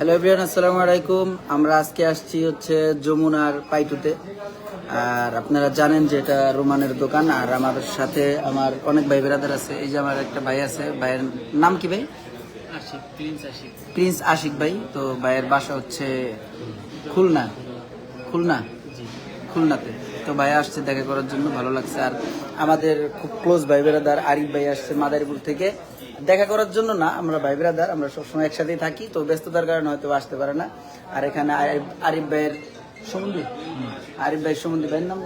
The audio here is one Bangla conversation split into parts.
হ্যালো এভরিওয়ান, আসসালামু আলাইকুম। আমরা আজকে আসছি হচ্ছে যমুনার পাইটুতে। আর আপনারা জানেন যে এটা রোমানের দোকান। আর আমার সাথে আমার অনেক ভাই বেরাদার আছে। এই যে আমার একটা ভাই আছে, ভাইয়ের নাম কি ভাই? আশিক, প্রিন্স আশিক। প্রিন্স আশিক ভাই। তো ভাইয়ের বাসা হচ্ছে খুলনা। খুলনা জি। খুলনাতে। তো ভাই আসছে দেখা করার জন্য, ভালো লাগছে। আর আমাদের খুব ক্লোজ ভাই বেরাদার আরিফ ভাই আসছে মাদারীপুর থেকে দেখা করার জন্য। না, আমরা ভাই বেরাদার, আমরা সবসময় একসাথেই থাকি। তো ব্যস্ততার কারণে হয়তো আসতে পারে না। আর এখানে আরিফ ভাইয়ের সম্বন্ধী, আরিফ ভাইয়ের সম্বন্ধী ভাইয়ের নাম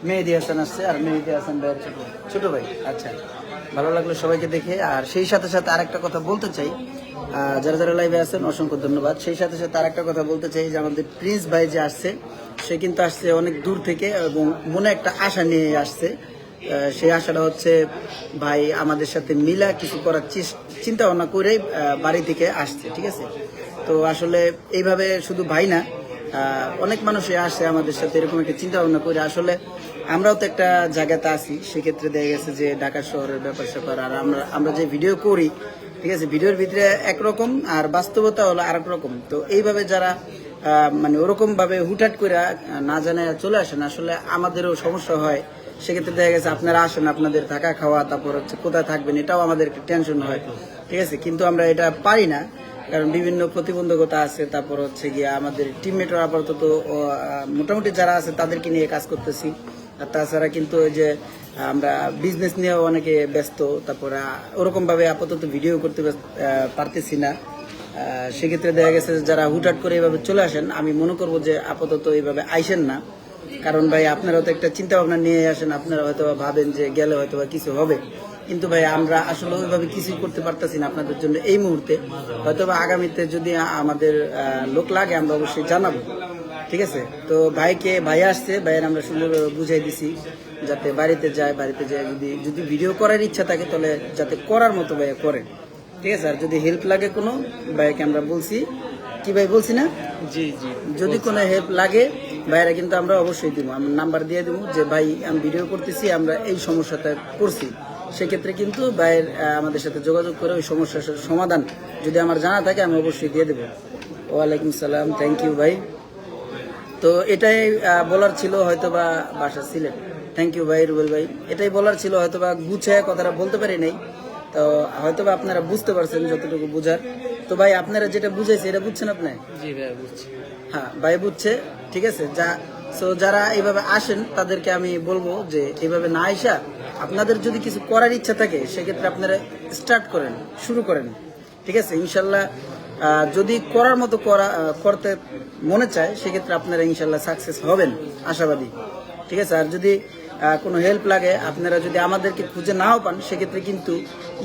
মেহেদি হাসান আসছে। আর মেহেদি হাসান ভাইয়ের ছোট ভাই। আচ্ছা, ভালো লাগলো সবাইকে দেখে। আর সেই সাথে সাথে আরেকটা কথা বলতে চাই, যারা যারা লাইভে আছেন অসংখ্য ধন্যবাদ। সেই সাথে সাথে আরেকটা কথা বলতে চাই যে আমাদের প্রিন্স ভাই যে আসছে, সে কিন্তু আসছে অনেক দূর থেকে এবং মনে একটা আশা নিয়ে আসছে। সেই আশাটা হচ্ছে ভাই আমাদের সাথে মিলা কিছু করার চিন্তা ভাবনা করেই বাড়ি থেকে আসছে, ঠিক আছে? তো আসলে এইভাবে শুধু ভাই না, অনেক মানুষই আসে আমাদের সাথে এরকম একটা চিন্তা ভাবনা করে। আসলে আমরাও তো একটা জায়গাতে আছি, সেক্ষেত্রে দেখা গেছে যে ঢাকা শহরের ব্যাপার স্যাপার। আর আমরা যে ভিডিও করি, ঠিক আছে, ভিডিওর ভিতরে একরকম আর বাস্তবতা হলো আরেক রকম। তো এইভাবে যারা মানে ওরকম ভাবে হুটহাট করে না জানে চলে আসেন, আসলে আমাদেরও সমস্যা হয়। সেক্ষেত্রে দেখা গেছে আপনারা আসেন, আপনাদের থাকা খাওয়া, তারপর হচ্ছে কোথায় থাকবেন, এটাও আমাদের একটা টেনশন হয়, ঠিক আছে? কিন্তু আমরা এটা পারি না, কারণ বিভিন্ন প্রতিবন্ধকতা আছে। তারপর হচ্ছে গিয়ে আমাদের টিমমেটরা আপাতত মোটামুটি যারা আছে তাদেরকে নিয়ে কাজ করতেছি। আর তাছাড়া কিন্তু ওই যে আমরা বিজনেস নিয়েও অনেকে ব্যস্ত। তারপরে ওরকমভাবে আপাতত ভিডিও করতে পারতেছি না। সেক্ষেত্রে দেখা গেছে যারা হুটহাট করে এইভাবে চলে আসেন, আমি মনে করবো যে আপাতত এইভাবে আইসেন না। কারণ ভাই আপনারা তো একটা চিন্তা ভাবনা নিয়ে আসেন, আপনারা হয়তো ভাবেন যে গেলে হয়তো বা কিছু হবে, কিন্তু ভাই আমরা আসলে ওইভাবে কিছুই করতে পারতেছি না আপনাদের জন্য এই মুহূর্তে। হয়তো বা আগামীতে যদি আমাদের লোক লাগে আমরা অবশ্যই জানাবো, ঠিক আছে? তো ভাই আসছে, ভাইয়ের আমরা সুন্দরভাবে বুঝাই দিছি যাতে বাড়িতে যায় যদি ভিডিও করার ইচ্ছা থাকে তাহলে যাতে করার মতো ভাইয়া করে, ঠিক আছে? আর যদি হেল্প লাগে কোনো, ভাইকে আমরা বলছি, কি ভাই বলছি না? জি জি। যদি কোনো হেল্প লাগে ভাইয়েরা কিন্তু আমরা অবশ্যই দিব, আমরা নাম্বার দিয়ে দেবো যে ভাই আমি ভিডিও করতেছি, আমরা এই সমস্যাটা করছি। সেক্ষেত্রে কিন্তু ভাইয়ের আমাদের সাথে যোগাযোগ করে ওই সমস্যার সমাধান যদি আমার জানা থাকে আমি অবশ্যই দিয়ে দেবো। ওয়ালাইকুম সালাম, থ্যাংক ইউ ভাই। তো এটাই বলার ছিল, হয়তো বা বাসা সিলেট। থ্যাংক ইউ ভাই, রুবেল ভাই। এটাই বলার ছিল, হয়তো বা গুছায় কথাটা বলতে পারি নাই। তো হয়তো বা আপনারা বুঝতে পারছেন যতটুকু বুঝার। তো ভাই আপনারা যেটা বুঝাইছে এটা বুঝছেন আপনি? জি ভাই, বুঝছি। হ্যাঁ ভাই বুঝছে, ঠিক আছে। যারা এইভাবে আসেন তাদেরকে আমি বলবো যে এইভাবে না আইসা আপনাদের যদি কিছু করার ইচ্ছা থাকে সেক্ষেত্রে আপনারা স্টার্ট করেন, শুরু করেন, ঠিক আছে? ইনশাল্লাহ যদি করার মতো করতে মনে চায় সেক্ষেত্রে আপনারা ইনশাল্লাহ সাকসেস হবেন, আশাবাদী, ঠিক আছে? আর যদি কোনো হেল্প লাগে, আপনারা যদি আমাদেরকে খুঁজে নাও পান, সেক্ষেত্রে কিন্তু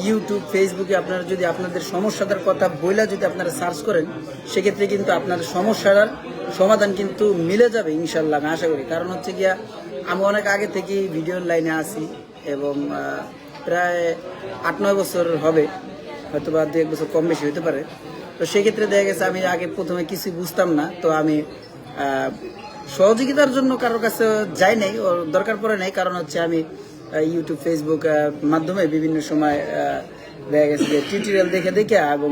ইউটিউব, ফেসবুকে আপনারা যদি আপনাদের সমস্যাটার কথা বইলা যদি আপনারা সার্চ করেন, সেক্ষেত্রে কিন্তু আপনাদের সমস্যার সমাধান কিন্তু মিলে যাবে ইনশাল্লাহ, আমি আশা করি। কারণ হচ্ছে গিয়া আমি অনেক আগে থেকেই ভিডিওর লাইনে আসি এবং প্রায় 8-9 বছর হবে, হয়তো বা 2-1 বছর কম বেশি হতে পারে। তো সেক্ষেত্রে দেখা গেছে আমি আগে প্রথমে কিছুই বুঝতাম না। তো আমি সহযোগিতার জন্য কারোর কাছে যাই নাই, ওর দরকার পড়ে নাই। কারণ হচ্ছে আমি ইউটিউব, ফেসবুক মাধ্যমে বিভিন্ন সময় দেখা গেছে যে টিউটোরিয়াল দেখে এবং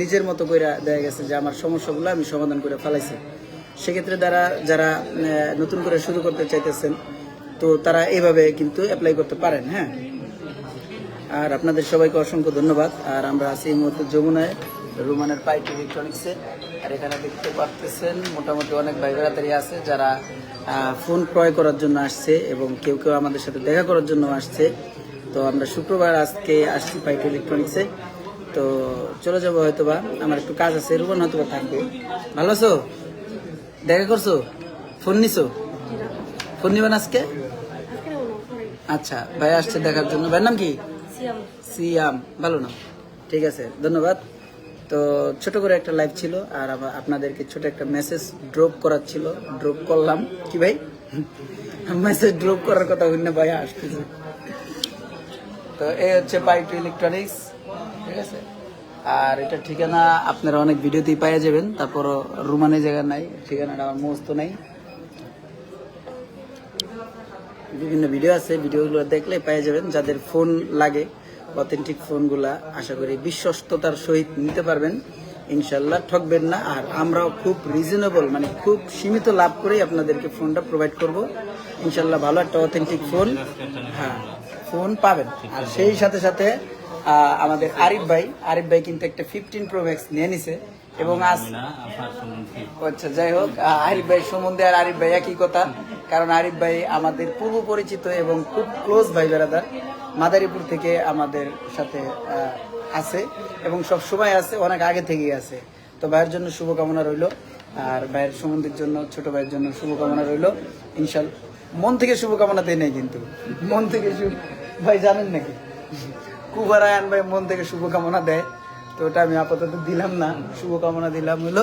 নিজের মতো করে দেখা গেছে যে আমার সমস্যাগুলো আমি সমাধান করে ফেলাইছি। সেক্ষেত্রে যারা নতুন করে শুরু করতে চাইতেছেন, তো তারা এইভাবে কিন্তু অ্যাপ্লাই করতে পারেন। হ্যাঁ, আর আপনাদের সবাইকে অসংখ্য ধন্যবাদ। আর আমরা আছি এই মুহূর্তে যমুনায়, রোমানের পাইট ইলেকট্রনিক্সে। আর এখানে দেখতে পাচ্ছেন মোটামুটি অনেক ভাই বেড়াতারি আছে যারা ফোন ক্রয় করার জন্য আসছে এবং কেউ কেউ আমাদের সাথে দেখা করার জন্য আসছে। তো আমরা শুক্রবার আজকে আসছি পাইট ইলেকট্রনিক্সে। তো চলে যাবো, হয়তো বা আমার একটু কাজ আছে। রুবান হয়তো বা থাকবে। ভালো আছো? দেখা করছো? ফোন নিছো? ফোন নিবেন আজকে? আচ্ছা, ভাই আসছে দেখার জন্য। ভাইয়ের নাম কি? সিয়াম। ভালো নাম, ঠিক আছে, ধন্যবাদ। তো ছোট করে একটা লাইভ ছিল আর আপনাদেরকে ছোট একটা মেসেজ ড্রপ করার ছিল, ড্রপ করলাম। কি ভাই মেসেজ ড্রপ করার কথা হইনা ভাই আসতেছে। তো এই হচ্ছে পাইট ইলেকট্রনিক্স, ঠিক আছে? আর এটা ঠিকানা আপনারা অনেক ভিডিওতেই পাইয়া যাবেন। তারপর রুমানে জায়গা নাই, ঠিকানাটা আমার মুখস্থ নাই। বিভিন্ন ভিডিও আছে, ভিডিওগুলো দেখলে পেয়ে যাবেন। যাদের ফোন লাগে, অথেন্টিক ফোনগুলা আশা করি বিশ্বস্ততার সহিত নিতে পারবেন। ইনশাল্লাহ ঠকবেন না। আর আমরাও খুব রিজনেবল মানে খুব সীমিত লাভ করেই আপনাদেরকে ফোনটা প্রোভাইড করব ইনশাল্লাহ। ভালো একটা অথেন্টিক ফোন, হ্যাঁ ফোন পাবেন। আর সেই সাথে সাথে আমাদের আরিফ ভাই কিন্তু একটা 15 Pro Max নিয়ে নিছে এবং আজ আচ্ছা যাই হোক, আরিফ ভাই সম্বন্ধে আর আরিফ ভাই একই কথা, কারণ আরিফ ভাই আমাদের পূর্ব পরিচিত এবং খুব ক্লোজ ভাই বেড়াদার, মাদারীপুর থেকে আমাদের সাথে আছে এবং সব সময় আছে, অনেক আগে থেকেই আছে। তো ভাইয়ের জন্য শুভকামনা রইল, আর ভাইয়ের সম্বন্ধের জন্য ছোট ভাইয়ের জন্য শুভকামনা রইল ইনশাল্লাহ। মন থেকে শুভকামনা দেয় নাই কিন্তু, মন থেকে ভাই জানেন নাকি কুবার আয়ান ভাই মন থেকে শুভকামনা দেয়, তো ওটা আমি আপাতত দিলাম না, শুভকামনা দিলাম হলো।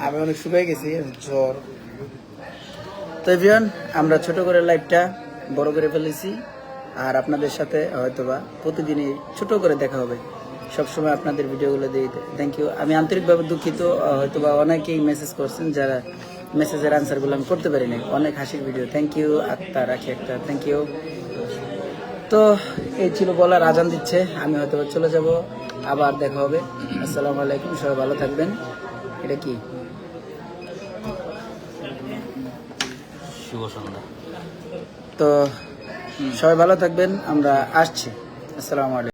আমি অনেক শুকিয়ে গেছি, জ্বর। তো এভিয়ান, আমরা ছোট করে লাইভটা বড় করে ফেলেছি, আর আপনাদের সাথে হয়তোবা প্রতিদিনই ছোট করে দেখা হবে। সবসময় আপনাদের ভিডিওগুলো দিয়ে থ্যাংক ইউ। আমি আন্তরিকভাবে দুঃখিত, হয়তোবা অনেকেই মেসেজ করছেন, যারা মেসেজের আনসারগুলো আমি করতে পারিনি। অনেক হাসির ভিডিও, থ্যাংক ইউ। আত্মা রাখি একটা থ্যাংক ইউ। তো এই ছিল বলার, আজান দিচ্ছে, আমি হয়তো চলে যাব, আবার দেখা হবে। আসসালামু আলাইকুম, সবাই ভালো থাকবেন। এটা কি শুভ সন্ধ্যা। তো সবাই ভালো থাকবেন, আমরা আসছি। আসসালামু আলাইকুম।